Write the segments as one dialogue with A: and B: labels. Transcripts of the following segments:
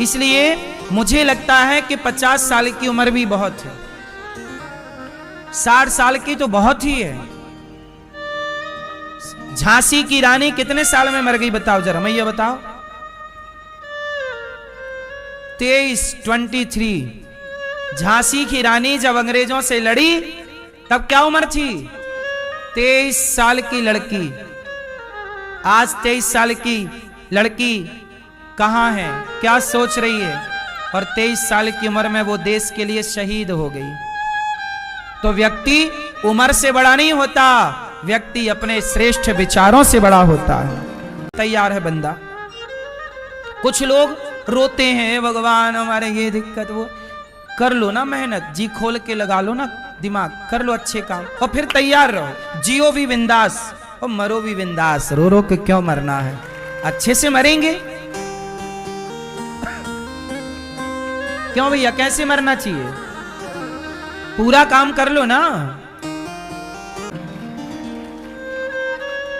A: इसलिए मुझे लगता है कि 50 साल की उम्र भी बहुत है, 60 साल की तो बहुत ही है। झांसी की रानी कितने साल में मर गई बताओ जरा, मैं ये बताओ। 23 झांसी की रानी जब अंग्रेजों से लड़ी तब क्या उम्र थी? 23 साल की लड़की। आज 23 साल की लड़की कहां है, क्या सोच रही है? और 23 साल की उम्र में वो देश के लिए शहीद हो गई। तो व्यक्ति उम्र से बड़ा नहीं होता, व्यक्ति अपने श्रेष्ठ विचारों से बड़ा होता है। तैयार है बंदा। कुछ लोग रोते हैं, भगवान हमारे ये दिक्कत वो। कर लो ना मेहनत, जी खोल के लगा लो ना दिमाग, कर लो अच्छे काम और फिर तैयार रहो। जियो भी बिंदास और मरो भी बिंदास। रो रो के क्यों मरना है, अच्छे से मरेंगे। क्यों भैया, कैसे मरना चाहिए? पूरा काम कर लो ना।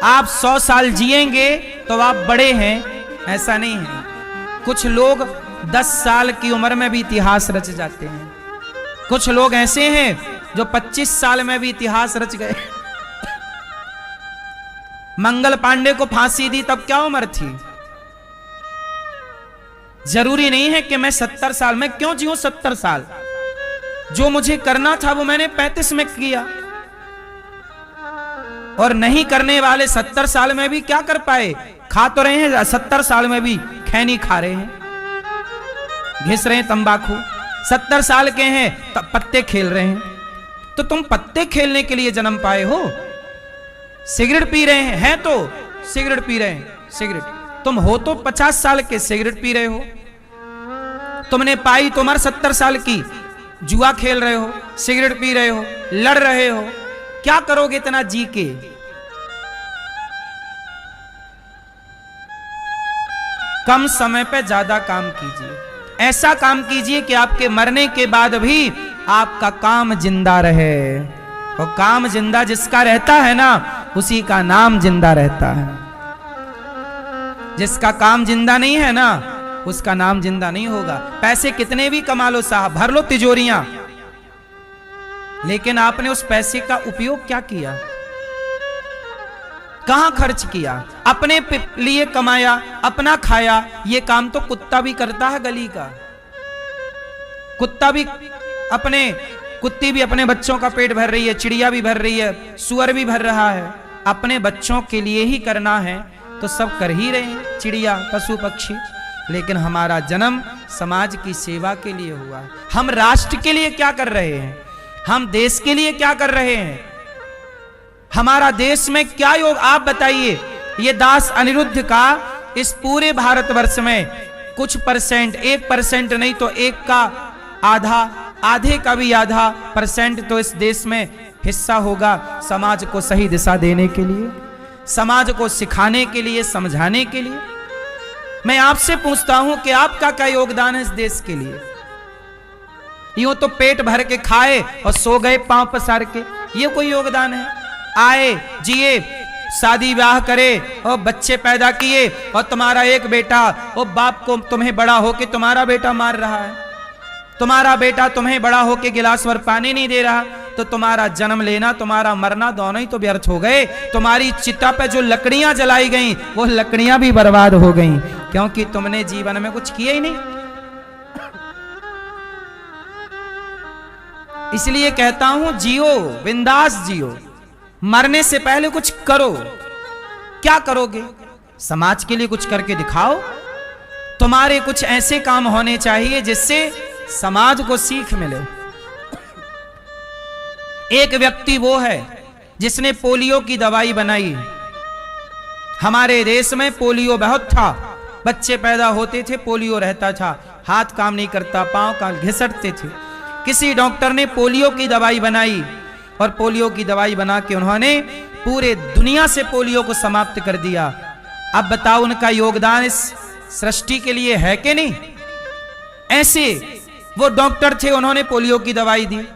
A: आप 100 साल जिएंगे तो आप बड़े हैं, ऐसा नहीं है। कुछ लोग 10 साल की उम्र में भी इतिहास रच जाते हैं। कुछ लोग ऐसे हैं जो 25 साल में भी इतिहास रच गए। मंगल पांडे को फांसी दी तब क्या उम्र थी? जरूरी नहीं है कि मैं 70 साल में क्यों जीऊं 70 साल। जो मुझे करना था वो मैंने 35 में किया। और नहीं करने वाले 70 साल में भी क्या कर पाए? खा तो रहे हैं, 70 साल में भी खैनी खा रहे हैं, घिस रहे हैं तंबाकू। 70 साल के हैं तब पत्ते खेल रहे हैं। तो तुम पत्ते खेलने के लिए जन्म पाए हो? सिगरेट पी रहे हैं तो सिगरेट पी रहे हैं, सिगरेट। तुम हो तो 50 साल के, सिगरेट पी रहे हो। तुमने पाई तो उम्र 70 साल की, जुआ खेल रहे हो, सिगरेट पी रहे हो, लड़ रहे हो। क्या करोगे इतना जी के? कम समय पे ज्यादा काम कीजिए। ऐसा काम कीजिए कि आपके मरने के बाद भी आपका काम जिंदा रहे। और काम जिंदा जिसका रहता है ना, उसी का नाम जिंदा रहता है। जिसका काम जिंदा नहीं है ना, उसका नाम जिंदा नहीं होगा। पैसे कितने भी कमा लो साहब, भर लो तिजोरियां, लेकिन आपने उस पैसे का उपयोग क्या किया? कहां खर्च किया? अपने लिए कमाया, अपना खाया। ये काम तो कुत्ता भी करता है गली का। कुत्ती भी अपने बच्चों का पेट भर रही है, चिड़िया भी भर रही है, सुअर भी भर रहा है। अपने बच्चों के लिए ही करना है तो सब कर ही रहे हैं, चिड़िया, पशु पक्षी। लेकिन हमारा जन्म समाज की सेवा के लिए हुआ। हम राष्ट्र के लिए क्या कर रहे हैं? हम देश के लिए क्या कर रहे हैं? हमारा देश में क्या योग, आप बताइए। ये दास अनिरुद्ध का इस पूरे भारतवर्ष में कुछ परसेंट, 1% नहीं तो एक का आधा, आधे का भी आधा परसेंट तो इस देश में हिस्सा होगा समाज को सही दिशा देने के लिए, समाज को सिखाने के लिए, समझाने के लिए। मैं आपसे पूछता हूं कि आपका क्या योगदान है इस देश के लिए? यूं तो पेट भर के खाए और सो गए पांव पसार के, ये कोई योगदान है? आए, जिए, शादी ब्याह करे और बच्चे पैदा किए और तुम्हारा एक बेटा, और बाप को तुम्हें बड़ा होके तुम्हारा बेटा मार रहा है, तुम्हारा बेटा तुम्हें बड़ा होके गिलास भर पानी नहीं दे रहा, तो तुम्हारा जन्म लेना, तुम्हारा मरना दोनों ही तो व्यर्थ हो गए। तुम्हारी चिता पे जो लकड़ियां जलाई गईं, वो लकड़ियां भी बर्बाद हो गईं, क्योंकि तुमने जीवन में कुछ किया ही नहीं। इसलिए कहता हूं, जियो, बिंदास जियो। मरने से पहले कुछ करो। क्या करोगे? समाज के लिए कुछ करके दिखाओ। तुम्हारे कुछ ऐसे काम होने चाहिए जिससे समाज को सीख मिले। एक व्यक्ति वो है जिसने पोलियो की दवाई बनाई। हमारे देश में पोलियो बहुत था, बच्चे पैदा होते थे, पोलियो रहता था, हाथ काम नहीं करता, पांव का घिसटते थे। किसी डॉक्टर ने पोलियो की दवाई बनाई और पोलियो की दवाई बना के उन्होंने पूरे दुनिया से पोलियो को समाप्त कर दिया। अब बताओ उनका योगदान इस सृष्टि के लिए है कि नहीं? ऐसे वो डॉक्टर थे, उन्होंने पोलियो की दवाई दी।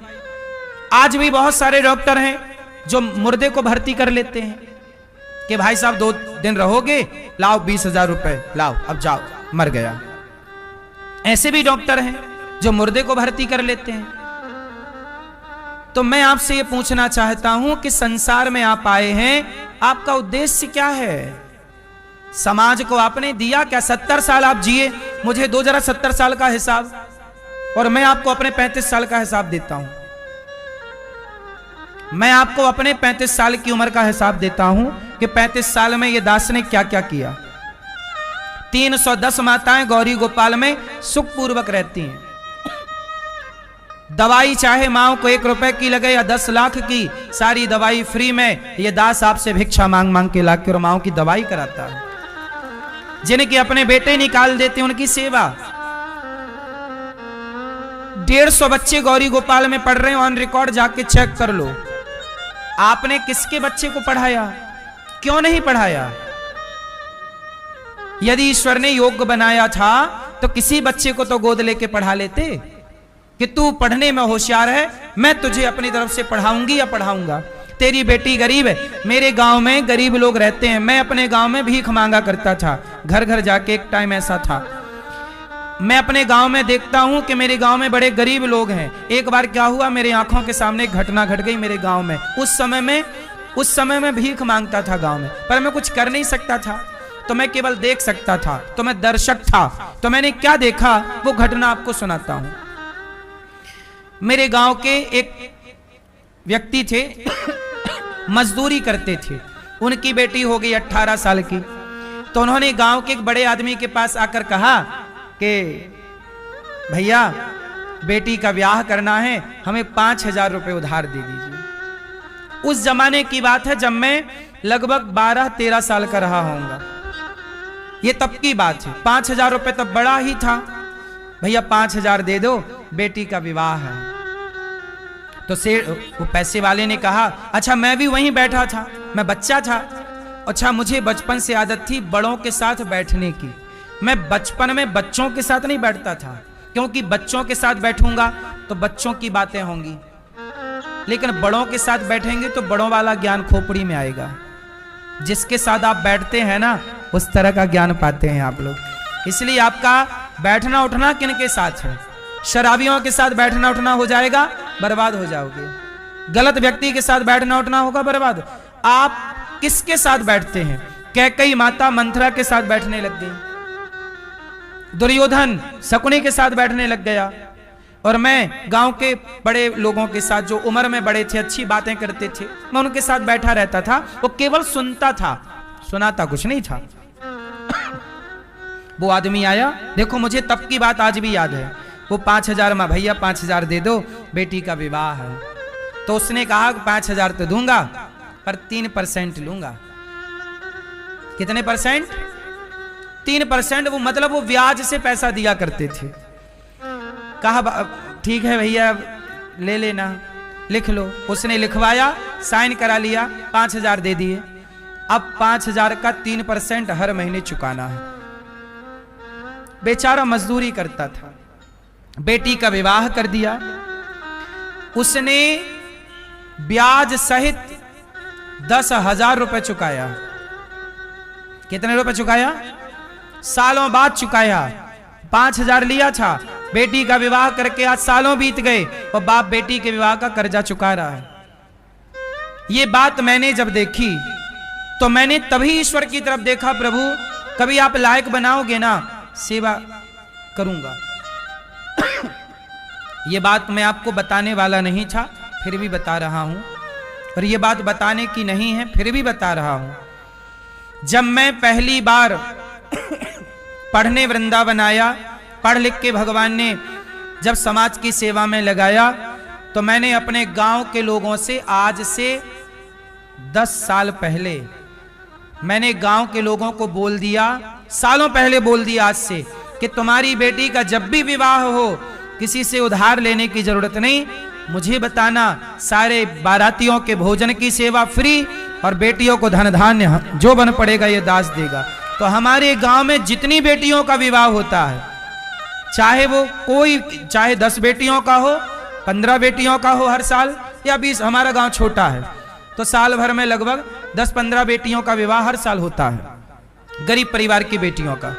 A: आज भी बहुत सारे डॉक्टर हैं जो मुर्दे को भर्ती कर लेते हैं कि भाई साहब 2 दिन रहोगे, लाओ 20,000 रुपए, लाओ अब जाओ, मर गया। ऐसे भी डॉक्टर हैं जो मुर्दे को भर्ती कर लेते हैं। तो मैं आपसे ये पूछना चाहता हूं कि संसार में आप आए हैं, आपका उद्देश्य क्या है? समाज को आपने दिया क्या? 70 साल आप जिए, मुझे दो जरा 70 साल का हिसाब, और मैं आपको अपने 35 साल का हिसाब देता हूं। मैं आपको अपने 35 साल की उम्र का हिसाब देता हूं कि 35 साल में ये दास ने क्या क्या किया। 310 माताएं गौरी गोपाल में सुखपूर्वक रहती हैं। दवाई चाहे माओ को 1 रुपए की लगे या 10 लाख की, सारी दवाई फ्री में ये दास आपसे भिक्षा मांग मांग के लाके और माओ की दवाई कराता है। जिनके अपने बेटे निकाल देते उनकी सेवा। 150 बच्चे गौरी गोपाल में पढ़ रहे हैं, ऑन रिकॉर्ड जाके चेक कर लो। आपने किसके बच्चे को पढ़ाया? क्यों नहीं पढ़ाया? यदि ईश्वर ने योग्य बनाया था तो किसी बच्चे को तो गोद लेके पढ़ा लेते कि तू पढ़ने में होशियार है, मैं तुझे अपनी तरफ से पढ़ाऊंगी या पढ़ाऊंगा। तेरी बेटी गरीब है, मेरे गांव में गरीब लोग रहते हैं, मैं अपने गांव में भीख मांगा करता था, घर घर जाके। एक टाइम ऐसा था, मैं अपने गांव में देखता हूं कि मेरे गांव में बड़े गरीब लोग हैं। एक बार क्या हुआ, मेरे आंखों के सामने एक घटना घट गई मेरे गांव में। उस समय में भीख मांगता था गांव में, पर मैं कुछ कर नहीं सकता था, तो मैं केवल देख सकता था, तो मैं दर्शक था। तो मैंने क्या देखा वो घटना आपको सुनाता हूं। मेरे गांव के एक व्यक्ति थे, मजदूरी करते थे, उनकी बेटी हो गई 18 साल की। तो उन्होंने गांव के एक बड़े आदमी के पास आकर कहा कि भैया बेटी का ब्याह करना है, हमें 5000 रुपए उधार दे दीजिए। उस जमाने की बात है जब मैं लगभग 12-13 साल का रहा होऊंगा, ये तब की बात है। 5000 रुपए तब बड़ा ही था। भैया 5000 दे दो, बेटी का विवाह है। तो वो पैसे वाले ने कहा, अच्छा मैं भी वहीं बैठा था, मैं बच्चा था। अच्छा मुझे बचपन से आदत थी बड़ों के साथ बैठने की। मैं बचपन में बच्चों के साथ नहीं बैठता था, क्योंकि बच्चों के साथ बैठूंगा तो बच्चों की बातें होंगी, लेकिन बड़ों के साथ बैठेंगे तो बड़ों वाला ज्ञान खोपड़ी में आएगा। जिसके साथ आप बैठते हैं ना, उस तरह का ज्ञान पाते हैं आप लोग। इसलिए आपका बैठना उठना किन के साथ है? शराबियों के साथ बैठना उठना हो जाएगा, बर्बाद हो जाओगे। गलत व्यक्ति के साथ बैठना उठना होगा, बर्बाद। आप किसके साथ बैठते हैं? कैकेयी माता मंथरा के साथ बैठने लग गई, दुर्योधन शकुनी के साथ बैठने लग गया, और मैं गांव के बड़े लोगों के साथ जो उम्र में बड़े थे, अच्छी बातें करते थे, मैं उनके साथ बैठा रहता था। वो केवल सुनता था, सुनाता कुछ नहीं था। वो आदमी आया, देखो मुझे तब की बात आज भी याद है। वो 5000 में, भैया 5000 दे दो, बेटी का विवाह है। तो उसने कहा 5000 तो दूंगा, पर 3% लूंगा। कितने परसेंट? 3%। वो मतलब वो ब्याज से पैसा दिया करते थे। कहा ठीक है भैया ले लेना, लिख लो। उसने लिखवाया, साइन करा लिया, 5000 दे दिए। अब 5000 का 3% हर महीने चुकाना है। बेचारा मजदूरी करता था, बेटी का विवाह कर दिया। उसने ब्याज सहित 10,000 रुपए चुकाया। कितने रुपए चुकाया? सालों बाद चुकाया। 5000 लिया था, बेटी का विवाह करके आज सालों बीत गए और बाप बेटी के विवाह का कर्जा चुका रहा है। ये बात मैंने जब देखी तो मैंने तभी ईश्वर की तरफ देखा, प्रभु कभी आप लायक बनाओगे ना, सेवा करूंगा। ये बात मैं आपको बताने वाला नहीं था, फिर भी बता रहा हूं, और ये बात बताने की नहीं है, फिर भी बता रहा हूं। जब मैं पहली बार पढ़ने वृंदावन आया, पढ़ लिख के भगवान ने जब समाज की सेवा में लगाया, तो मैंने अपने गांव के लोगों से आज से 10 साल पहले मैंने गांव के लोगों को बोल दिया, सालों पहले बोल दिया आज से, कि तुम्हारी बेटी का जब भी विवाह हो किसी से उधार लेने की जरूरत नहीं, मुझे बताना, सारे बारातियों के भोजन की सेवा फ्री, और बेटियों को धन धान्य जो बन पड़ेगा ये दास देगा। तो हमारे गांव में जितनी बेटियों का विवाह होता है, चाहे वो कोई, चाहे 10 बेटियों का हो, 15 बेटियों का हो हर साल, या 20, हमारा गांव छोटा है तो साल भर में लगभग 10-15 बेटियों का विवाह हर साल होता है, गरीब परिवार की बेटियों का।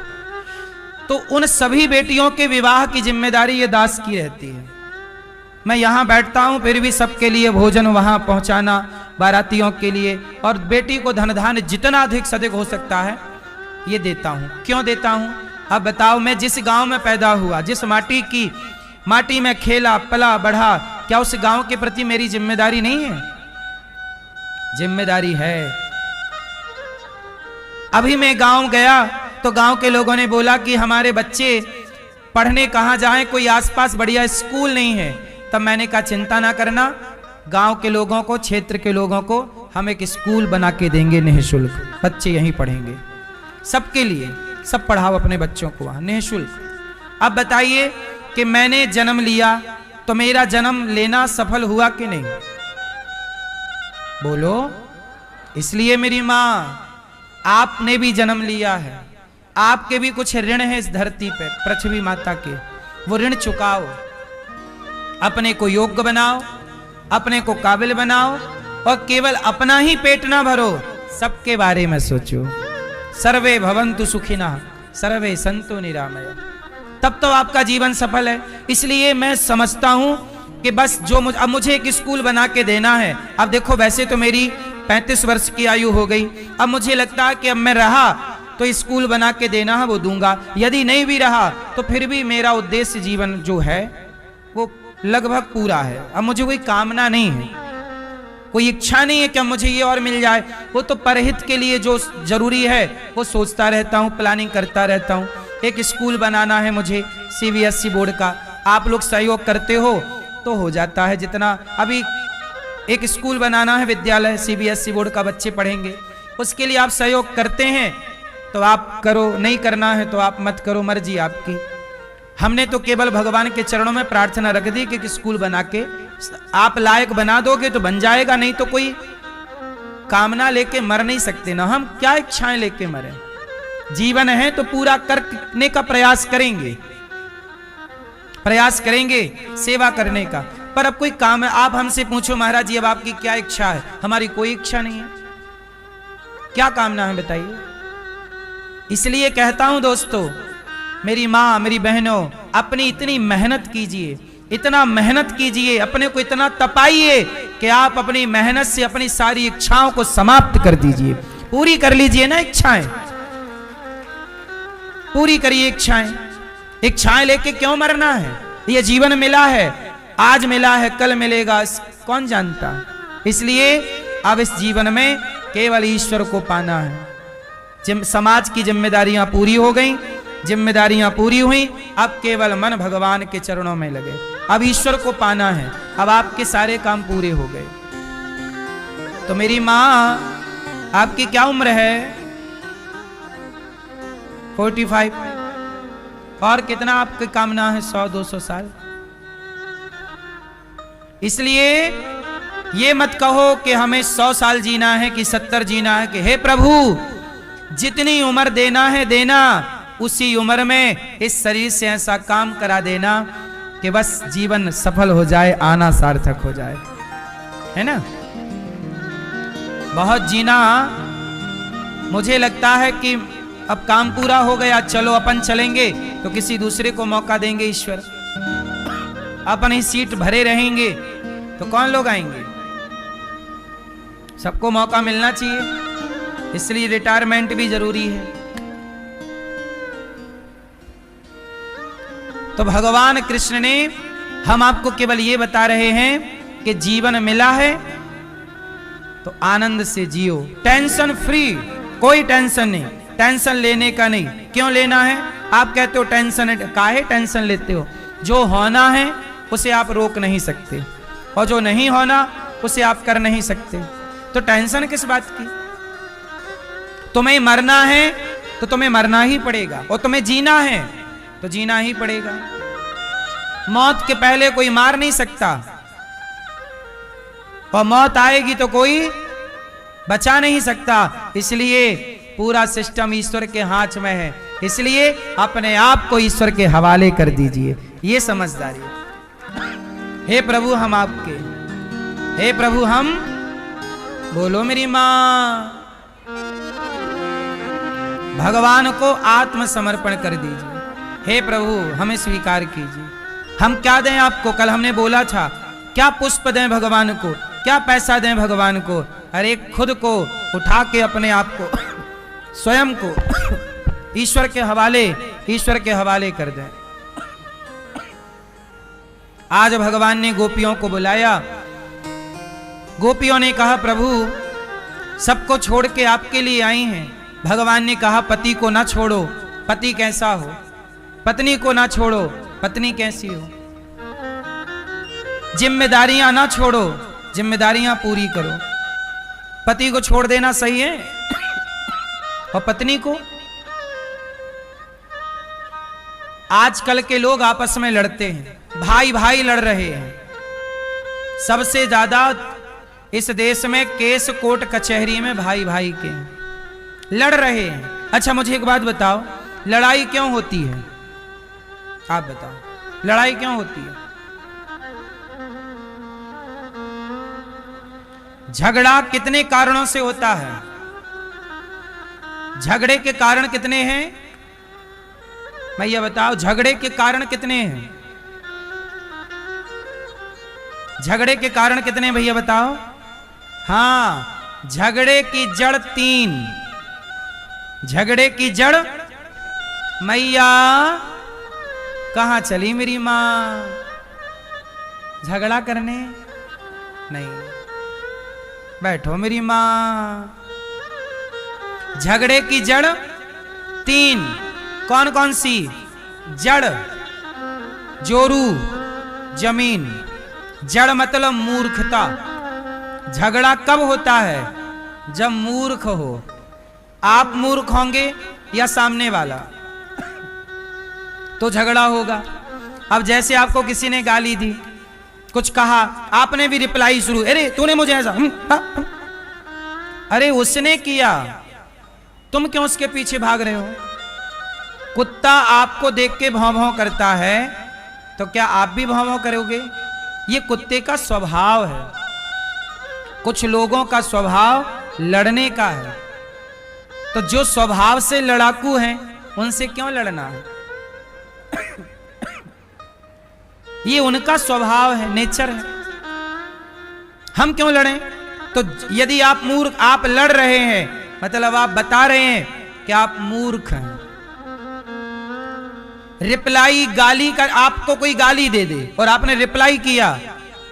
A: तो उन सभी बेटियों के विवाह की जिम्मेदारी ये दास की रहती है। मैं यहाँ बैठता हूँ फिर भी सबके लिए भोजन वहाँ पहुँचाना, बारातियों के लिए, और बेटी को धन धान्य जितना अधिक से अधिक हो सकता है ये देता हूँ। क्यों देता हूँ? अब बताओ, मैं जिस गांव में पैदा हुआ, जिस माटी में खेला पला बढ़ा, क्या उस गांव के प्रति मेरी जिम्मेदारी नहीं है? जिम्मेदारी है। अभी मैं गांव गया तो गांव के लोगों ने बोला कि हमारे बच्चे पढ़ने कहाँ जाएं, कोई आसपास बढ़िया स्कूल नहीं है। तब मैंने कहा चिंता ना करना, गांव के लोगों को, क्षेत्र के लोगों को हम एक स्कूल बना के देंगे निःशुल्क, बच्चे यहीं पढ़ेंगे। सबके लिए, सब पढ़ाओ अपने बच्चों को वहां निःशुल्क। अब बताइए कि मैंने जन्म लिया तो मेरा जन्म लेना सफल हुआ कि नहीं? बोलो। इसलिए मेरी मां, आपने भी जन्म लिया है, आपके भी कुछ ऋण है इस धरती पे, पृथ्वी माता के, वो ऋण चुकाओ। अपने को योग्य बनाओ, अपने को काबिल बनाओ, और केवल अपना ही पेट ना भरो, सबके बारे में सोचो। सर्वे भवन्तु सुखिनः सर्वे सन्तु निरामया, तब तो आपका जीवन सफल है। इसलिए मैं समझता हूं कि बस अब मुझे एक स्कूल बना के देना है। अब देखो, वैसे तो मेरी 35 वर्ष की आयु हो गई, अब मुझे लगता है कि अब मैं रहा तो स्कूल बना के देना है वो दूंगा, यदि नहीं भी रहा तो फिर भी मेरा उद्देश्य जीवन जो है वो लगभग पूरा है। अब मुझे कोई कामना नहीं है, कोई इच्छा नहीं है कि मुझे ये और मिल जाए। वो तो परहित के लिए जो जरूरी है वो सोचता रहता हूँ, प्लानिंग करता रहता हूँ। एक स्कूल बनाना है मुझे CBSE बोर्ड का, आप लोग सहयोग करते हो तो हो जाता है। जितना अभी एक स्कूल बनाना है, विद्यालय CBSE बोर्ड का, बच्चे पढ़ेंगे, उसके लिए आप सहयोग करते हैं तो आप करो, नहीं करना है तो आप मत करो, मर्जी आपकी। हमने तो केवल भगवान के चरणों में प्रार्थना रख दी कि स्कूल बना के आप लायक बना दोगे तो बन जाएगा, नहीं तो कोई कामना लेके मर नहीं सकते ना। हम क्या इच्छाएं लेके मरे? जीवन है तो पूरा करने का प्रयास करेंगे, सेवा करने का। पर अब कोई काम है, आप हमसे पूछो महाराज जी अब आपकी क्या इच्छा है? हमारी कोई इच्छा नहीं है। क्या कामना है बताइए? इसलिए कहता हूं दोस्तों, मेरी माँ, मेरी बहनों, अपनी इतनी मेहनत कीजिए, इतना मेहनत कीजिए, अपने को इतना तपाइए कि आप अपनी मेहनत से अपनी सारी इच्छाओं को समाप्त कर दीजिए। पूरी कर लीजिए ना इच्छाएं, पूरी करिए इच्छाएं। इच्छाएं लेके क्यों मरना है? ये जीवन मिला है, आज मिला है, कल मिलेगा, कौन जानता। इसलिए अब इस जीवन में केवल ईश्वर को पाना है। समाज की जिम्मेदारियां पूरी हो गई, जिम्मेदारियां पूरी हुई, अब केवल मन भगवान के चरणों में लगे। अब ईश्वर को पाना है, अब आपके सारे काम पूरे हो गए। तो मेरी माँ, आपकी क्या उम्र है? 45। और कितना आपकी कामना है? 100-200 साल। इसलिए ये मत कहो कि हमें 100 साल जीना है कि 70 जीना है, कि हे प्रभु जितनी उम्र देना है देना, उसी उम्र में इस शरीर से ऐसा काम करा देना कि बस जीवन सफल हो जाए, आना सार्थक हो जाए, है ना। बहुत जीना, मुझे लगता है कि अब काम पूरा हो गया, चलो अपन चलेंगे, तो किसी दूसरे को मौका देंगे ईश्वर। अपन ही सीट भरे रहेंगे तो कौन लोग आएंगे? सबको मौका मिलना चाहिए, इसलिए रिटायरमेंट भी जरूरी है। तो भगवान कृष्ण ने हम आपको केवल ये बता रहे हैं कि जीवन मिला है तो आनंद से जियो, टेंशन फ्री, कोई टेंशन नहीं, टेंशन लेने का नहीं। क्यों लेना है? आप कहते हो टेंशन, काहे टेंशन लेते हो? जो होना है उसे आप रोक नहीं सकते, और जो नहीं होना उसे आप कर नहीं सकते, तो टेंशन किस बात की? तुम्हें मरना है तो तुम्हें मरना ही पड़ेगा, और तुम्हें जीना है तो जीना ही पड़ेगा। मौत के पहले कोई मार नहीं सकता, और मौत आएगी तो कोई बचा नहीं सकता। इसलिए पूरा सिस्टम ईश्वर के हाथ में है, इसलिए अपने आप को ईश्वर के हवाले कर दीजिए, ये समझदारी। हे प्रभु हम आपके, हे प्रभु हम, बोलो मेरी मां, भगवान को आत्मसमर्पण कर दीजिए। हे प्रभु हमें स्वीकार कीजिए, हम क्या दें आपको? कल हमने बोला था क्या पुष्प दें भगवान को, क्या पैसा दें भगवान को? अरे खुद को उठा के अपने आप को स्वयं को ईश्वर के हवाले कर दें। आज भगवान ने गोपियों को बुलाया। गोपियों ने कहा प्रभु सबको छोड़ के आपके लिए आई हैं। भगवान ने कहा पति को ना छोड़ो, पति कैसा हो? पत्नी को ना छोड़ो, पत्नी कैसी हो? जिम्मेदारियां ना छोड़ो, जिम्मेदारियां पूरी करो। पति को छोड़ देना सही है और पत्नी को? आजकल के लोग आपस में लड़ते हैं, भाई भाई लड़ रहे हैं। सबसे ज्यादा इस देश में केस कोर्ट कचहरी में भाई भाई के लड़ रहे हैं। अच्छा मुझे एक बात बताओ, लड़ाई क्यों होती है? आप बताओ, लड़ाई क्यों होती है? झगड़ा कितने कारणों से होता है? झगड़े के कारण कितने हैं भैया बताओ? झगड़े के कारण कितने हैं? झगड़े के कारण कितने भैया बताओ? हाँ, झगड़े की जड़ 3। झगड़े की जड़ मैया कहां चली मेरी मां? झगड़ा करने नहीं, बैठो मेरी मां। झगड़े की जड़ 3 कौन कौन सी? जड़, जोरू, जमीन। जड़ मतलब मूर्खता। झगड़ा कब होता है? जब मूर्ख हो। आप मूर्ख होंगे या सामने वाला, तो झगड़ा होगा। अब जैसे आपको किसी ने गाली दी, कुछ कहा, आपने भी रिप्लाई शुरू, अरे तूने मुझे ऐसा, अरे उसने किया, तुम क्यों उसके पीछे भाग रहे हो? कुत्ता आपको देख के भौं भौं करता है, तो क्या आप भी भौं भौं करोगे? ये कुत्ते का स्वभाव है। कुछ लोगों का स्वभाव लड़ने का है, तो जो स्वभाव से लड़ाकू हैं उनसे क्यों लड़ना है? ये उनका स्वभाव है, नेचर है। हम क्यों लड़ें? तो यदि आप लड़ रहे हैं, मतलब आप बता रहे हैं कि आप मूर्ख हैं। रिप्लाई, गाली कर, आपको कोई गाली दे दे और आपने रिप्लाई किया,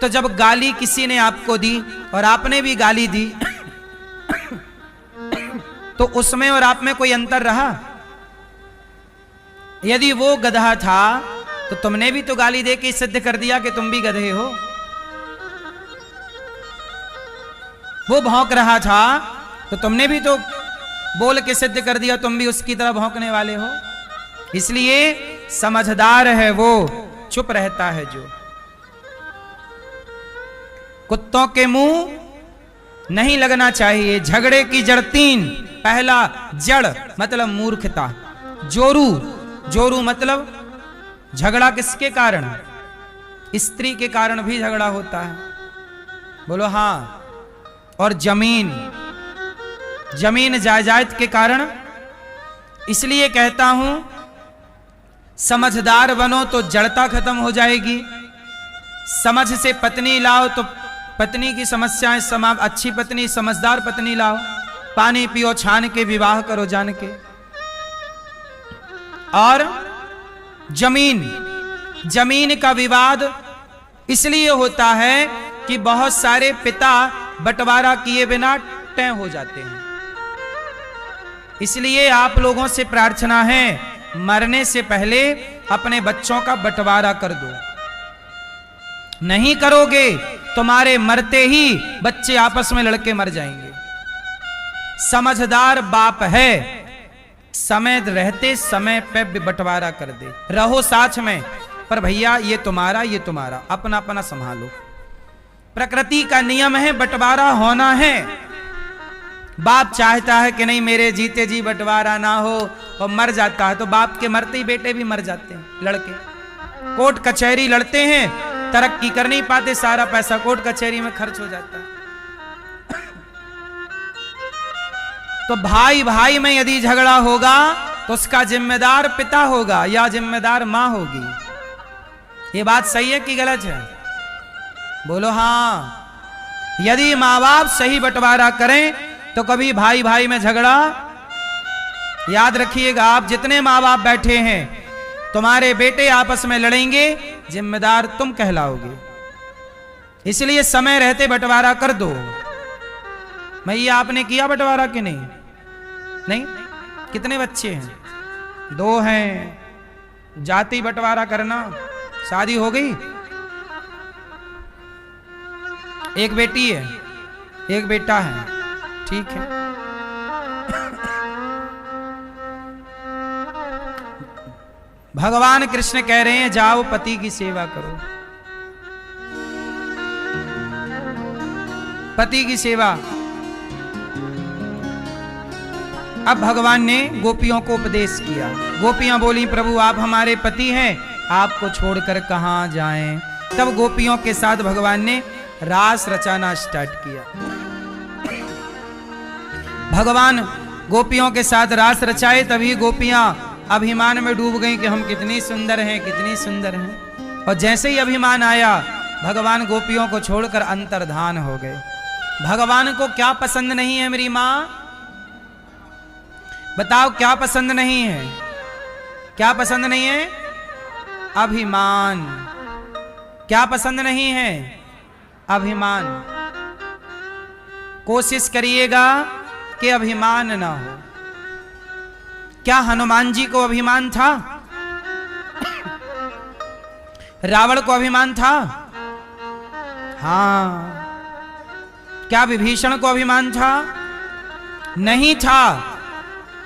A: तो जब गाली किसी ने आपको दी और आपने भी गाली दी, तो उसमें और आप में कोई अंतर रहा? यदि वो गधा था तो तुमने भी तो गाली दे के सिद्ध कर दिया कि तुम भी गधे हो। वो भौंक रहा था तो तुमने भी तो बोल के सिद्ध कर दिया तुम भी उसकी तरह भौंकने वाले हो। इसलिए समझदार है वो, चुप रहता है जो। कुत्तों के मुंह नहीं लगना चाहिए। झगड़े की जड़ 3। पहला जड़ मतलब मूर्खता। जोरू, जोरू मतलब झगड़ा किसके कारण? स्त्री के कारण भी झगड़ा होता है, बोलो हाँ। और जमीन, जमीन जायदाद के कारण। इसलिए कहता हूं समझदार बनो तो जड़ता खत्म हो जाएगी। समझ से पत्नी लाओ तो पत्नी की समस्याएं समाप्त। अच्छी पत्नी, समझदार पत्नी लाओ। पानी पियो छान के, विवाह करो जान के। और जमीन, जमीन का विवाद इसलिए होता है कि बहुत सारे पिता बंटवारा किए बिना तय हो जाते हैं। इसलिए आप लोगों से प्रार्थना है, मरने से पहले अपने बच्चों का बंटवारा कर दो। नहीं करोगे तुम्हारे मरते ही बच्चे आपस में लड़के मर जाएंगे। समझदार बाप है, समय रहते समय पे बंटवारा कर दे। रहो साथ में, पर भैया ये तुम्हारा, ये तुम्हारा, अपना अपना संभालो। प्रकृति का नियम है, बंटवारा होना है। बाप चाहता है कि नहीं मेरे जीते जी बंटवारा ना हो, और मर जाता है तो बाप के मरते ही बेटे भी मर जाते हैं, लड़के। कोर्ट कचहरी लड़ते हैं, तरक्की कर नहीं पाते, सारा पैसा कोर्ट कचहरी में खर्च हो जाता है। तो भाई भाई में यदि झगड़ा होगा तो उसका जिम्मेदार पिता होगा या जिम्मेदार मां होगी। ये बात सही है कि गलत है? बोलो हाँ। यदि माँ बाप सही बंटवारा करें तो कभी भाई भाई में झगड़ा, याद रखिएगा, आप जितने माँ बाप बैठे हैं, तुम्हारे बेटे आपस में लड़ेंगे, जिम्मेदार तुम कहलाओगे। इसलिए समय रहते बंटवारा कर दो। मैया आपने किया बंटवारा कि नहीं? नहीं? कितने बच्चे हैं? 2 हैं। जाति बंटवारा करना, शादी हो गई, एक बेटी है, एक बेटा है, ठीक है। भगवान कृष्ण कह रहे हैं जाओ पति की सेवा करो, पति की सेवा। अब भगवान ने गोपियों को उपदेश किया। गोपियां बोली प्रभु आप हमारे पति हैं, आपको छोड़कर कहां जाएं। तब गोपियों के साथ भगवान ने रास रचाना स्टार्ट किया। भगवान गोपियों के साथ रास रचाए, तभी गोपियां अभिमान में डूब गईं कि हम कितनी सुंदर हैं, कितनी सुंदर हैं। और जैसे ही अभिमान आया, भगवान गोपियों को छोड़कर अंतर्धान हो गए। भगवान को क्या पसंद नहीं है मेरी मां? बताओ क्या पसंद नहीं है? क्या पसंद नहीं है? अभिमान। क्या पसंद नहीं है? अभिमान। कोशिश करिएगा कि अभिमान ना हो। क्या हनुमान जी को अभिमान था? रावण को अभिमान था? हां। क्या विभीषण को अभिमान था? नहीं था,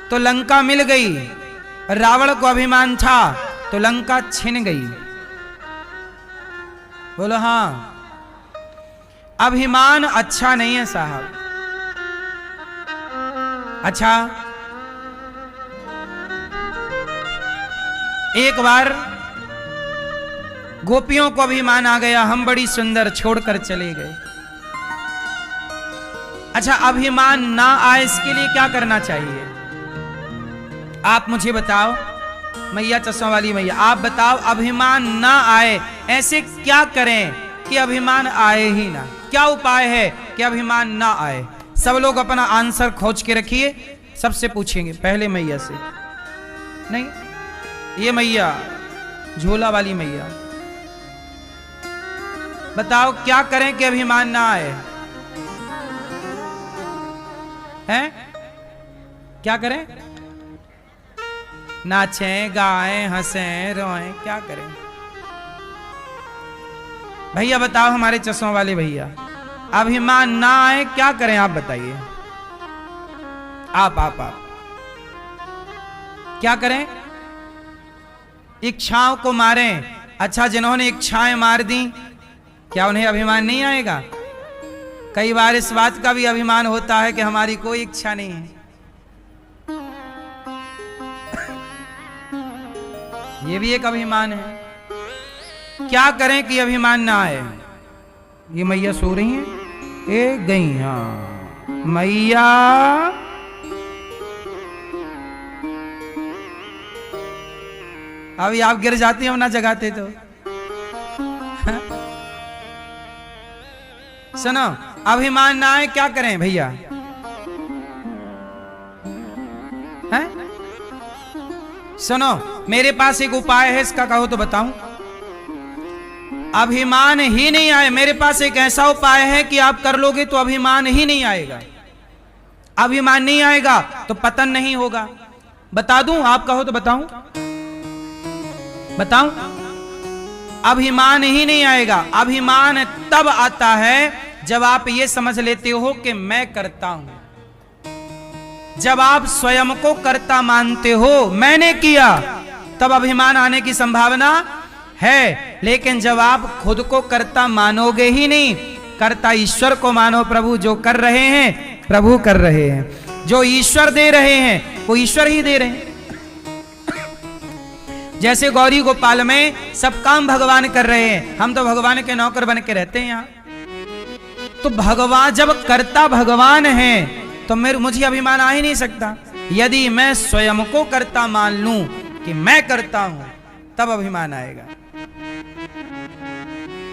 A: तो लंका मिल गई। रावण को अभिमान था तो लंका छिन गई। बोलो हां। अभिमान अच्छा नहीं है साहब। अच्छा, एक बार गोपियों को अभिमान आ गया, हम बड़ी सुंदर, छोड़कर चले गए। अच्छा, अभिमान ना आए इसके लिए क्या करना चाहिए? आप मुझे बताओ, मैया चश्मा वाली मैया, आप बताओ अभिमान ना आए ऐसे क्या करें कि अभिमान आए ही ना? क्या उपाय है कि अभिमान ना आए? सब लोग अपना आंसर खोज के रखिए। सबसे पूछेंगे, पहले मैया से। नहीं, ये मैया झोला वाली मैया, बताओ क्या करें कि अभिमान ना आए? हैं? क्या करें? नाचें, गाएं, हंसें, रोएं, क्या करें? भैया बताओ, हमारे चश्मों वाले भैया, अभिमान ना आए क्या करें? आप बताइए। आप क्या करें? इच्छाओं को मारें। अच्छा, जिन्होंने इच्छाएं मार दी, क्या उन्हें अभिमान नहीं आएगा? कई बार इस बात का भी अभिमान होता है कि हमारी कोई इच्छा नहीं है। ये भी एक अभिमान है। क्या करें कि अभिमान ना आए? ये मैया सो रही हैं? ए गई। हाँ मैया, अभी आप गिर जाती हो ना जगाते तो। सुनो, अभिमान ना आए क्या करें भैया? हैं? सुनो, मेरे पास एक उपाय है, इसका कहो तो बताऊं। अभिमान ही नहीं आए, मेरे पास एक ऐसा उपाय है कि आप कर लोगे तो अभिमान ही नहीं आएगा। अभिमान नहीं आएगा तो पतन नहीं होगा। बता दूं? आप कहो तो बताऊं? बताऊं? अभिमान ही नहीं आएगा। अभिमान तब आता है जब आप ये समझ लेते हो कि मैं करता हूं। जब आप स्वयं को कर्ता मानते हो, मैंने किया, तब अभिमान आने की संभावना है। लेकिन जब आप खुद को कर्ता मानोगे ही नहीं, कर्ता ईश्वर को मानो। प्रभु जो कर रहे हैं, प्रभु कर रहे हैं। जो ईश्वर दे रहे हैं, वो ईश्वर ही दे रहे हैं। जैसे गौरी गोपाल में सब काम भगवान कर रहे हैं, हम तो भगवान के नौकर बन के रहते हैं यहां। तो भगवान, जब कर्ता भगवान है तो मुझे अभिमान आ ही नहीं सकता। यदि मैं स्वयं को कर्ता मान लूं कि मैं करता हूं, तब अभिमान आएगा।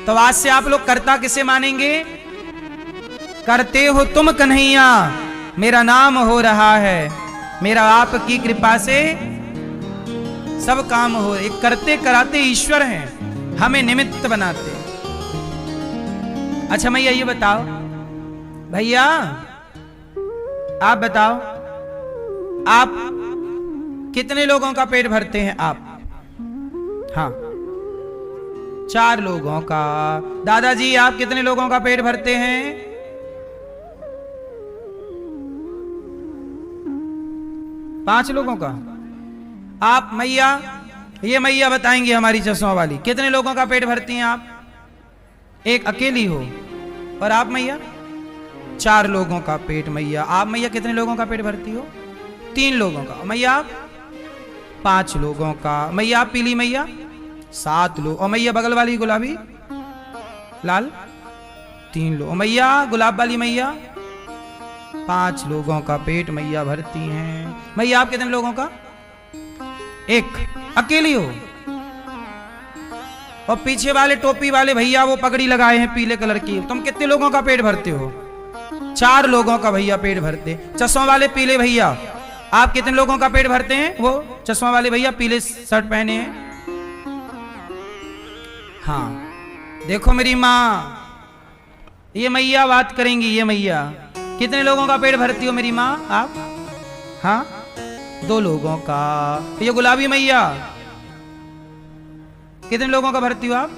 A: तो आज से आप लोग कर्ता किसे मानेंगे? करते हो तुम कन्हैया, मेरा नाम हो रहा है, मेरा आपकी कृपा से सब काम हो। एक करते कराते ईश्वर हैं, हमें निमित्त बनाते। अच्छा भैया ये बताओ, भैया आप बताओ, आप कितने लोगों का पेट भरते हैं आप? हाँ, 4 लोगों का। दादाजी आप कितने लोगों का पेट भरते हैं? 5 लोगों का। आप मैया, ये मैया बताएंगी हमारी चश्मा वाली, कितने लोगों का पेट भरती हैं आप? एक अकेली हो। और आप मैया? 4 लोगों का पेट। मैया आप मैया कितने लोगों का पेट भरती हो? 3 लोगों का। मैया आप? 5 लोगों का। मैया आप पीली मैया? 7 लोग। और मैया बगल वाली गुलाबी लाल? 3 लोग। मैया गुलाब वाली मैया? 5 लोगों का पेट मैया भरती हैं। मैया आप कितने लोगों का? 1। अकेली हो। और पीछे वाले टोपी वाले भैया वो पगड़ी लगाए हैं पीले कलर की, तुम कितने लोगों का पेट भरते हो? 4 लोगों का भैया पेट भरते। चश्मा वाले पीले भैया, आप कितने लोगों का पेट भरते हैं? वो चश्मा वाले भैया पीले शर्ट पहने हैं। हाँ देखो मेरी माँ, ये मैया बात करेंगी। ये मैया कितने लोगों का पेट भरती हो मेरी माँ आप? हाँ 2 लोगों का। ये गुलाबी मैया कितने लोगों का भरती हो आप?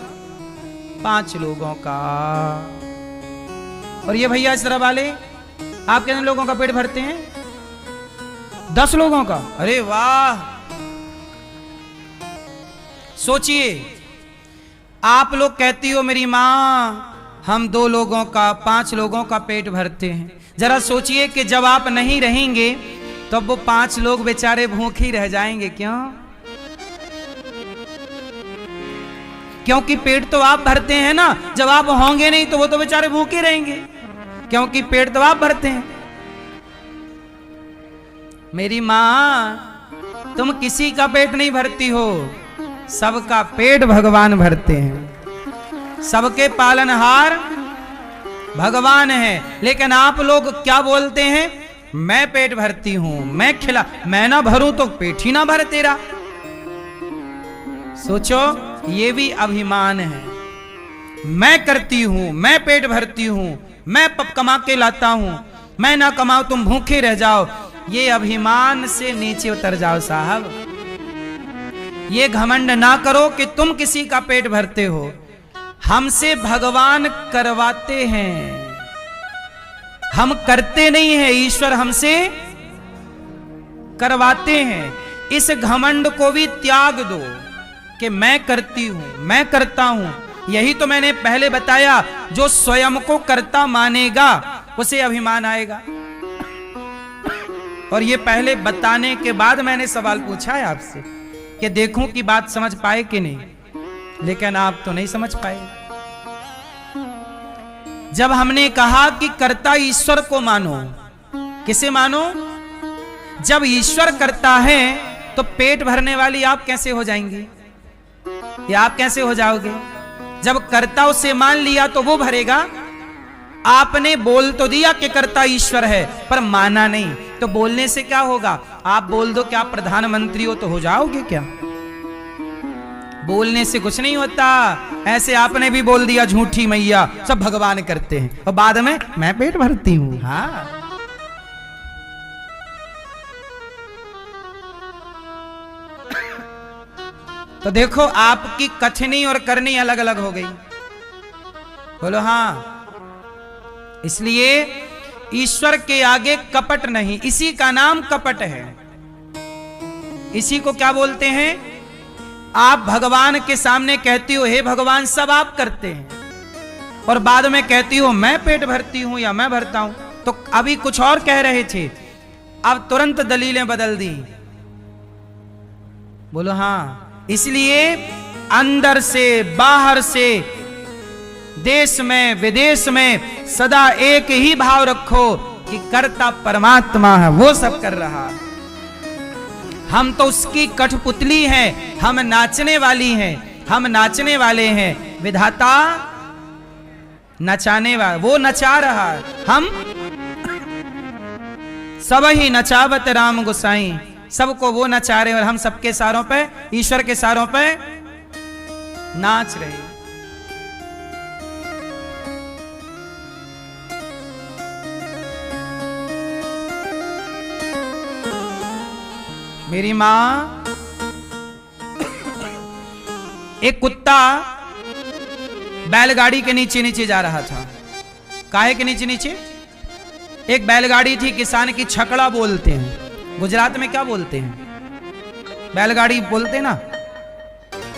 A: 5 लोगों का। और ये भैया इस तरह वाले, आप कितने लोगों का पेट भरते हैं? 10 लोगों का। अरे वाह! सोचिए, आप लोग कहती हो मेरी माँ हम 2 लोगों का 5 लोगों का पेट भरते हैं। जरा सोचिए कि जब आप नहीं रहेंगे तो वो 5 लोग बेचारे भूखे ही रह जाएंगे। क्यों? क्योंकि पेट तो आप भरते हैं ना। जब आप होंगे नहीं तो वो तो बेचारे भूखे रहेंगे, क्योंकि पेट तो आप भरते हैं। मेरी मां तुम किसी का पेट नहीं भरती हो, सबका पेट भगवान भरते हैं। सबके पालनहार भगवान है। लेकिन आप लोग क्या बोलते हैं? मैं पेट भरती हूं, मैं खिला, मैं ना भरूं तो पेट ही ना भरे तेरा। सोचो, ये भी अभिमान है। मैं करती हूं, मैं पेट भरती हूं, मैं कमा के लाता हूं, मैं ना कमाऊं तुम भूखे रह जाओ। ये अभिमान से नीचे उतर जाओ साहब। ये घमंड ना करो कि तुम किसी का पेट भरते हो। हमसे भगवान करवाते हैं, हम करते नहीं हैं। ईश्वर हमसे करवाते हैं। इस घमंड को भी त्याग दो कि मैं करती हूं, मैं करता हूं। यही तो मैंने पहले बताया, जो स्वयं को कर्ता मानेगा उसे अभिमान आएगा। और ये पहले बताने के बाद मैंने सवाल पूछा है आपसे कि देखूं कि बात समझ पाए कि नहीं, लेकिन आप तो नहीं समझ पाए। जब हमने कहा कि कर्ता ईश्वर को मानो, किसे मानो? जब ईश्वर करता है तो पेट भरने वाली आप कैसे हो जाएंगी? या आप कैसे हो जाओगे? जब कर्ता उसे मान लिया तो वो भरेगा। आपने बोल तो दिया कि कर्ता ईश्वर है, पर माना नहीं, तो बोलने से क्या होगा? आप बोल दो कि आप प्रधानमंत्री हो तो हो जाओगे क्या? बोलने से कुछ नहीं होता। ऐसे आपने भी बोल दिया झूठी मैया, सब भगवान करते हैं, और बाद में मैं पेट भरती हूं। हाँ, तो देखो आपकी कथनी और करनी अलग अलग हो गई। बोलो हाँ। इसलिए ईश्वर के आगे कपट नहीं, इसी का नाम कपट है। इसी को क्या बोलते हैं? आप भगवान के सामने कहती हो हे भगवान सब आप करते हैं, और बाद में कहती हो मैं पेट भरती हूं या मैं भरता हूं। तो अभी कुछ और कह रहे थे, अब तुरंत दलीलें बदल दी। बोलो हाँ। इसलिए अंदर से बाहर से, देश में विदेश में सदा एक ही भाव रखो कि कर्ता परमात्मा है, वो सब कर रहा है। हम तो उसकी कठपुतली हैं, हम नाचने वाली हैं, हम नाचने वाले हैं। विधाता नचाने वाला, वो नचा रहा है, हम सब ही नचावत राम गोसाई, सबको वो नचा रहे और हम सबके सारों पे, ईश्वर के सारों पे नाच रहे। मेरी मां, एक कुत्ता बैलगाड़ी के नीचे नीचे जा रहा था। काहे के नीचे नीचे? एक बैलगाड़ी थी, किसान की छकड़ा बोलते हैं, गुजरात में क्या बोलते हैं? बैलगाड़ी बोलते हैं ना,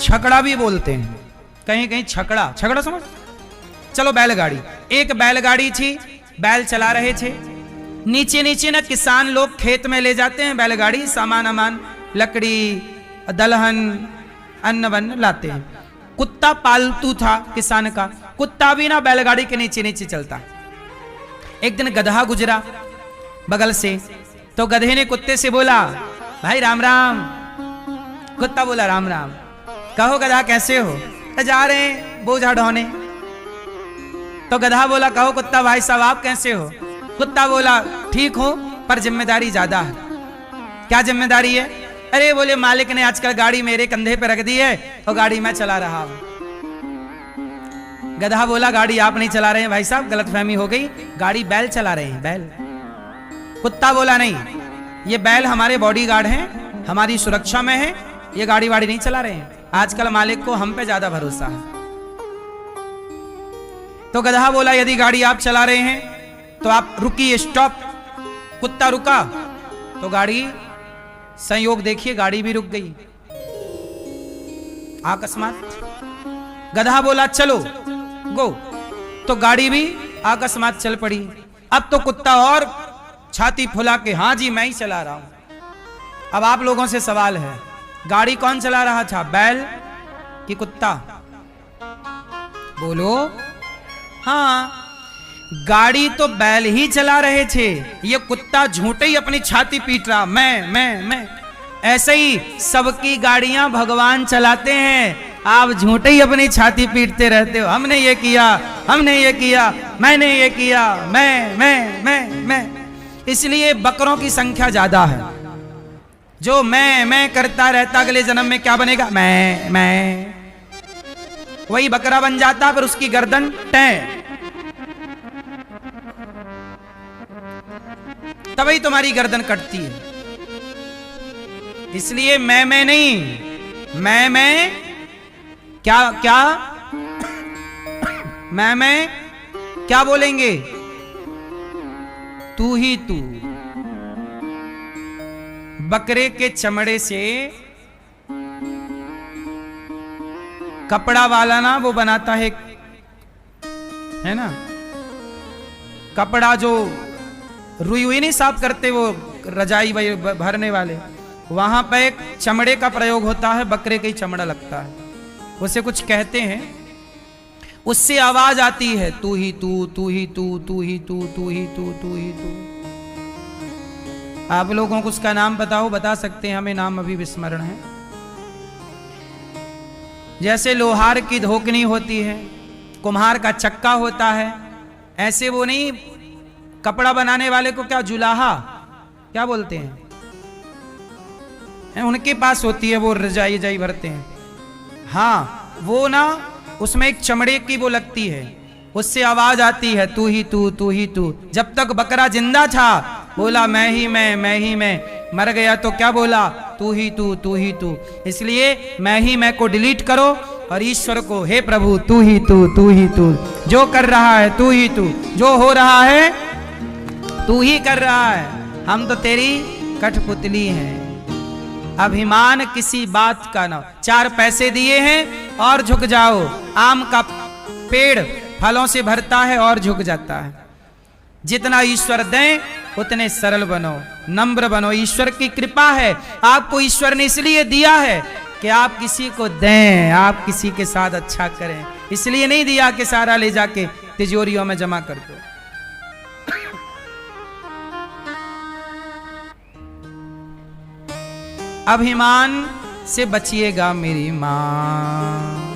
A: छकड़ा भी बोलते हैं, कहीं कहीं छकड़ा, छकड़ा समझ। चलो बैलगाड़ी, एक बैलगाड़ी थी, बैल चला रहे थे। नीचे नीचे ना किसान लोग खेत में ले जाते हैं बैलगाड़ी, सामान अमान, लकड़ी, दलहन, अन्न वन्न लाते हैं। कुत्ता पालतू था किसान का, कुत्ता भी ना बैलगाड़ी के नीचे नीचे चलता। एक दिन गधा गुजरा बगल से, तो गधे ने कुत्ते से बोला, भाई राम राम। कुत्ता बोला राम राम। कहो गधा कैसे हो? जा रहे हैं बोझा ढोने। तो गधा बोला, कहो कुत्ता भाई साहब आप कैसे हो? कुत्ता बोला, ठीक हो पर जिम्मेदारी ज्यादा है। क्या जिम्मेदारी है? अरे बोले मालिक ने आजकल गाड़ी मेरे कंधे पे रख दी है और गाड़ी मैं चला रहा हूं। गधा बोला, गाड़ी आप नहीं चला रहे हैं भाई साहब, गलतफहमी हो गई, गाड़ी बैल चला रहे हैं, बैल। कुत्ता बोला, नहीं ये बैल हमारे बॉडीगार्ड हैं, हमारी सुरक्षा में है, ये गाड़ी वाड़ी नहीं चला रहे हैं, आजकल मालिक को हम पे ज्यादा भरोसा है। तो गधा बोला, यदि गाड़ी आप चला रहे हैं तो आप रुकिए, स्टॉप। कुत्ता रुका तो गाड़ी, संयोग देखिए गाड़ी भी रुक गई अकस्मात। गधा बोला चलो गो, तो गाड़ी भी अकस्मात चल पड़ी। अब तो कुत्ता और छाती फुला के, हाँ जी मैं ही चला रहा हूं। अब आप लोगों से सवाल है, गाड़ी कौन चला रहा था, बैल कि कुत्ता? बोलो। हाँ, गाड़ी तो बैल ही चला रहे थे, ये कुत्ता झूठे ही अपनी छाती पीट रहा, मैं। ऐसे ही सबकी गाड़ियां भगवान चलाते हैं, आप झूठे ही अपनी छाती पीटते रहते हो, हमने ये किया, हमने ये किया, मैंने ये किया, मैं। इसलिए बकरों की संख्या ज्यादा है। जो मैं करता रहता, अगले जन्म में क्या बनेगा? मैं। वही बकरा बन जाता, पर उसकी गर्दन टै। तभी तुम्हारी गर्दन कटती है। इसलिए मैं नहीं, मैं क्या मैं क्या बोलेंगे? तू ही तू। बकरे के चमड़े से कपड़ा वाला ना वो बनाता है ना, कपड़ा जो रुई नहीं साफ करते, वो रजाई भरने वाले, वहां पर एक चमड़े का प्रयोग होता है, बकरे का ही चमड़ा लगता है, उसे कुछ कहते हैं, उससे आवाज आती है, तू ही तू, तू ही तू, तू ही तू, तू ही तू, तू ही तू। आप लोगों को उसका नाम बताओ, बता सकते हैं? हमें नाम अभी विस्मरण है। जैसे लोहार की धोकनी होती है, कुम्हार का चक्का होता है, ऐसे वो नहीं, कपड़ा बनाने वाले को क्या जुलाहा क्या बोलते हैं, उनके पास होती है, वो रजाई भरते हैं। हाँ, वो ना उसमें एक चमड़े की वो लगती है, उससे आवाज आती है, तू ही तू, तू ही तू। जब तक बकरा जिंदा था बोला मैं ही मैं, मर गया तो क्या बोला? तू ही तू, तू ही तू। इसलिए मैं को डिलीट करो और ईश्वर को, हे प्रभु तू ही तू, तू ही तू, जो कर रहा है तू ही तू, जो हो रहा है तू ही कर रहा है, हम तो तेरी कठपुतली हैं। अभिमान किसी बात का ना, 4 पैसे दिए हैं और झुक जाओ। आम का पेड़ फलों से भरता है और झुक जाता है। जितना ईश्वर दें उतने सरल बनो, नम्र बनो। ईश्वर की कृपा है, आपको ईश्वर ने इसलिए दिया है कि आप किसी को दें, आप किसी के साथ अच्छा करें। इसलिए नहीं दिया कि सारा ले जाके तिजोरियों में जमा कर दो। अभिमान से बचिएगा मेरी माँ।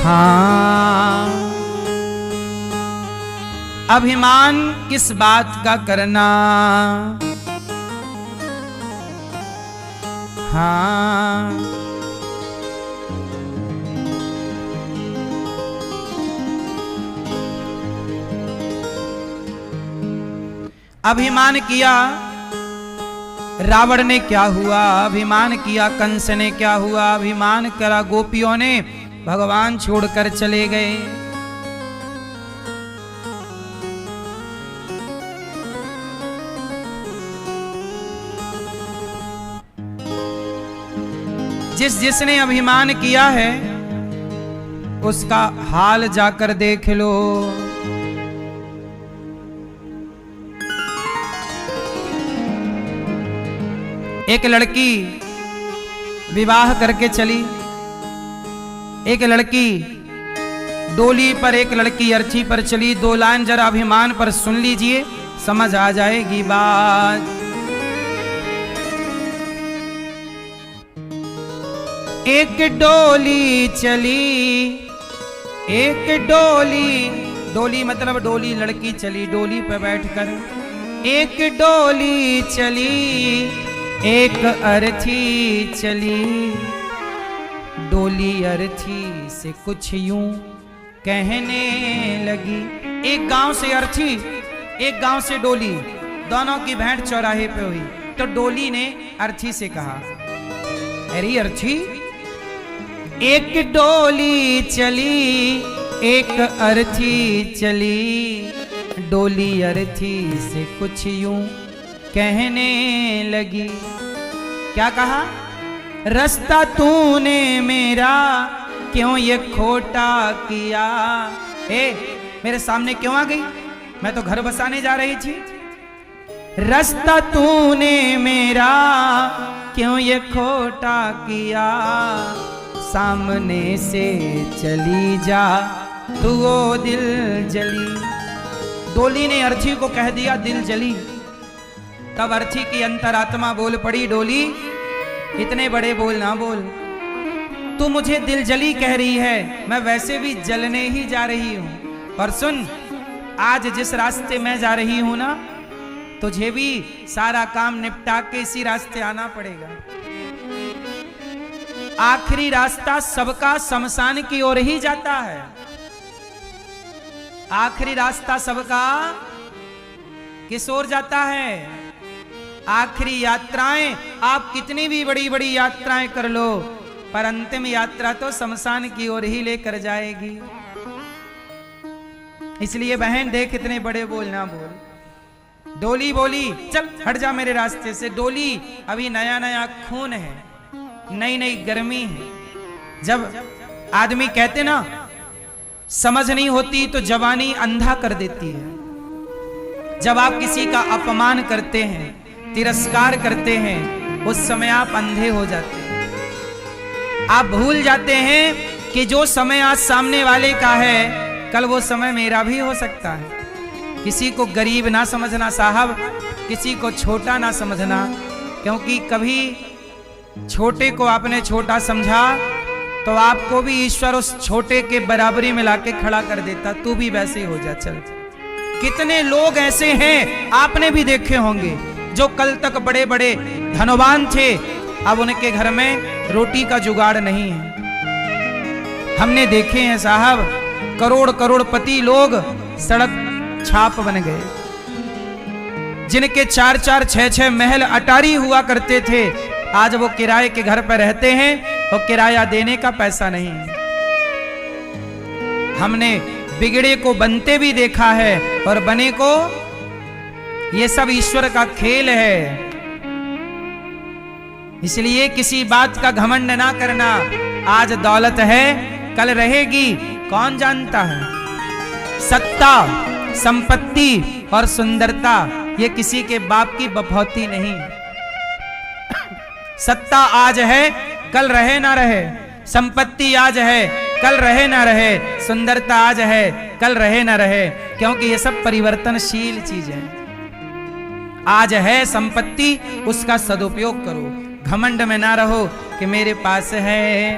A: हाँ, अभिमान किस बात का करना। हाँ, अभिमान किया रावण ने क्या हुआ, अभिमान किया कंस ने क्या हुआ, अभिमान करा गोपियों ने, भगवान छोड़कर चले गए। जिसने अभिमान किया है उसका हाल जाकर देख लो। एक लड़की विवाह करके चली, एक लड़की डोली पर, एक लड़की अर्थी पर चली। दो लाइन जरा अभिमान पर सुन लीजिए, समझ आ जाएगी बात। एक डोली चली, एक डोली, डोली मतलब डोली, लड़की चली डोली पर बैठकर। एक डोली चली, एक अर्थी चली, डोली अर्थी से कुछ यूं कहने लगी। एक गांव से अर्थी, एक गांव से डोली, दोनों की भेंट चौराहे पे हुई। तो डोली ने अर्थी से कहा, अरे अर्थी, एक डोली चली, एक अर्थी चली, डोली अर्थी से कुछ यूं कहने लगी। क्या कहा? रास्ता तूने मेरा क्यों ये खोटा किया। मेरे सामने क्यों आ गई? मैं तो घर बसाने जा रही थी। रास्ता तूने मेरा क्यों ये खोटा किया, सामने से चली जा तू वो दिल जली। डोली ने अर्थी को कह दिया दिल जली। तब अर्थी की अंतरात्मा बोल पड़ी, डोली इतने बड़े बोल ना बोल, तू मुझे दिल जली कह रही है, मैं वैसे भी जलने ही जा रही हूं। और सुन, आज जिस रास्ते मैं जा रही हूं ना, तुझे भी सारा काम निपटा के इसी रास्ते आना पड़ेगा। आखिरी रास्ता सबका शमशान की ओर ही जाता है। आखिरी रास्ता सबका किस ओर जाता है? आखिरी यात्राएं आप कितनी भी बड़ी बड़ी यात्राएं कर लो, पर अंतिम यात्रा तो शमशान की ओर ही लेकर जाएगी। इसलिए बहन देख, इतने बड़े बोल ना बोल। डोली बोली, चल हट जा मेरे रास्ते से। डोली अभी नया नया खून है, नई नई गर्मी है। जब आदमी कहते ना समझ नहीं होती तो जवानी अंधा कर देती है। जब आप किसी का अपमान करते हैं, तिरस्कार करते हैं, उस समय आप अंधे हो जाते हैं। आप भूल जाते हैं कि जो समय आज सामने वाले का है, कल वो समय मेरा भी हो सकता है। किसी को गरीब ना समझना साहब, किसी को छोटा ना समझना, क्योंकि कभी छोटे को आपने छोटा समझा तो आपको भी ईश्वर उस छोटे के बराबरी में लाके खड़ा कर देता। तू भी वैसे ही हो जा, चल। कितने लोग ऐसे हैं आपने भी देखे होंगे, जो कल तक बड़े बड़े धनवान थे, अब उनके घर में रोटी का जुगाड़ नहीं है। हमने देखे हैं साहब, करोड़पति लोग सड़क छाप बन गए। जिनके 4-4, 6-6 महल अटारी हुआ करते थे, आज वो किराए के घर पर रहते हैं और किराया देने का पैसा नहीं है। हमने बिगड़े को बनते भी देखा है और बने को, ये सब ईश्वर का खेल है। इसलिए किसी बात का घमंड ना करना। आज दौलत है, कल रहेगी, कौन जानता है। सत्ता, संपत्ति और सुंदरता ये किसी के बाप की बपौती नहीं। सत्ता आज है, कल रहे ना रहे। संपत्ति आज है, कल रहे ना रहे। सुंदरता आज है, कल रहे ना रहे, क्योंकि ये सब परिवर्तनशील चीज है। आज है संपत्ति, उसका सदुपयोग करो। घमंड में ना रहो कि मेरे पास है।